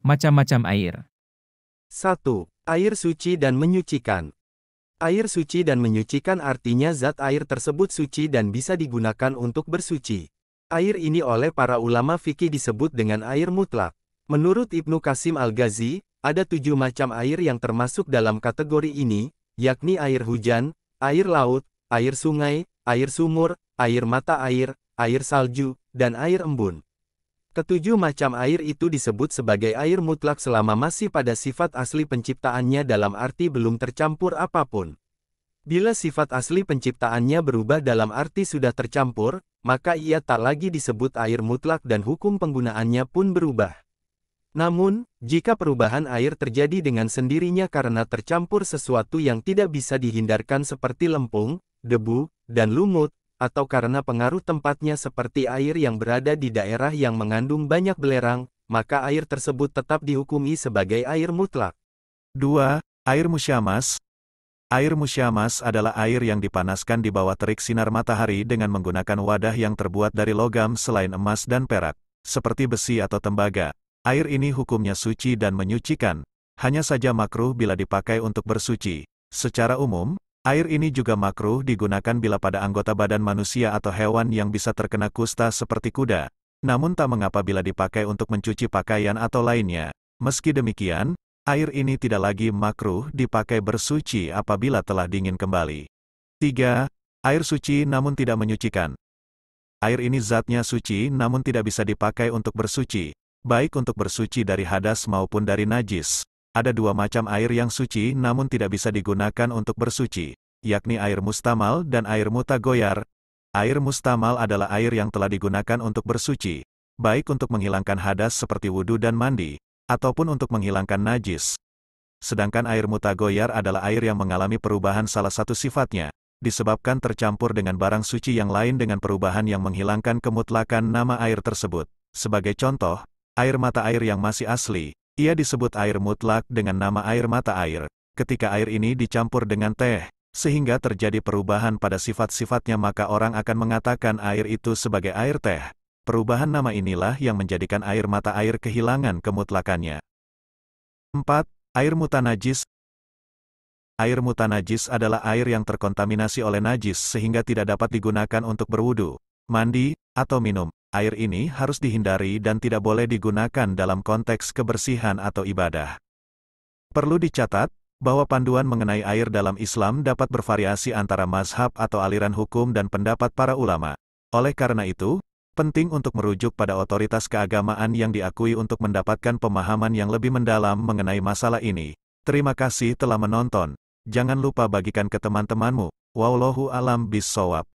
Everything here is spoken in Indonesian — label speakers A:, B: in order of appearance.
A: Macam-macam air.
B: 1. Air suci dan menyucikan. Air suci dan menyucikan artinya zat air tersebut suci dan bisa digunakan untuk bersuci. Air ini oleh para ulama fikih disebut dengan air mutlak. Menurut Ibnu Qasim Al-Ghazi, ada 7 macam air yang termasuk dalam kategori ini, yakni air hujan, air laut, air sungai, air sumur, air mata air salju, dan air embun. Ketujuh macam air itu disebut sebagai air mutlak selama masih pada sifat asli penciptaannya dalam arti belum tercampur apapun. Bila sifat asli penciptaannya berubah dalam arti sudah tercampur, maka ia tak lagi disebut air mutlak dan hukum penggunaannya pun berubah. Namun, jika perubahan air terjadi dengan sendirinya karena tercampur sesuatu yang tidak bisa dihindarkan seperti lempung, debu, dan lumut, atau karena pengaruh tempatnya seperti air yang berada di daerah yang mengandung banyak belerang, maka air tersebut tetap dihukumi sebagai air mutlak.
C: 2. Air musyamas. Air musyamas adalah air yang dipanaskan di bawah terik sinar matahari dengan menggunakan wadah yang terbuat dari logam selain emas dan perak, seperti besi atau tembaga. Air ini hukumnya suci dan menyucikan, hanya saja makruh bila dipakai untuk bersuci. Secara umum, air ini juga makruh digunakan bila pada anggota badan manusia atau hewan yang bisa terkena kusta seperti kuda. Namun tak mengapa bila dipakai untuk mencuci pakaian atau lainnya. Meski demikian, air ini tidak lagi makruh dipakai bersuci apabila telah dingin kembali. 3. Air suci namun tidak menyucikan. Air ini zatnya suci namun tidak bisa dipakai untuk bersuci, baik untuk bersuci dari hadas maupun dari najis. Ada 2 macam air yang suci namun tidak bisa digunakan untuk bersuci, yakni air mustamal dan air mutagoyar. Air mustamal adalah air yang telah digunakan untuk bersuci, baik untuk menghilangkan hadas seperti wudu dan mandi, ataupun untuk menghilangkan najis. Sedangkan air mutagoyar adalah air yang mengalami perubahan salah satu sifatnya, disebabkan tercampur dengan barang suci yang lain dengan perubahan yang menghilangkan kemutlakan nama air tersebut. Sebagai contoh, air mata air yang masih asli, ia disebut air mutlak dengan nama air mata air, ketika air ini dicampur dengan teh, sehingga terjadi perubahan pada sifat-sifatnya maka orang akan mengatakan air itu sebagai air teh. Perubahan nama inilah yang menjadikan air mata air kehilangan kemutlakannya. 4. Air mutanajis. Air mutanajis adalah air yang terkontaminasi oleh najis sehingga tidak dapat digunakan untuk berwudu, mandi, atau minum. Air ini harus dihindari dan tidak boleh digunakan dalam konteks kebersihan atau ibadah. Perlu dicatat, bahwa panduan mengenai air dalam Islam dapat bervariasi antara mazhab atau aliran hukum dan pendapat para ulama. Oleh karena itu, penting untuk merujuk pada otoritas keagamaan yang diakui untuk mendapatkan pemahaman yang lebih mendalam mengenai masalah ini. Terima kasih telah menonton. Jangan lupa bagikan ke teman-temanmu. Wallahu a'lam bishawab.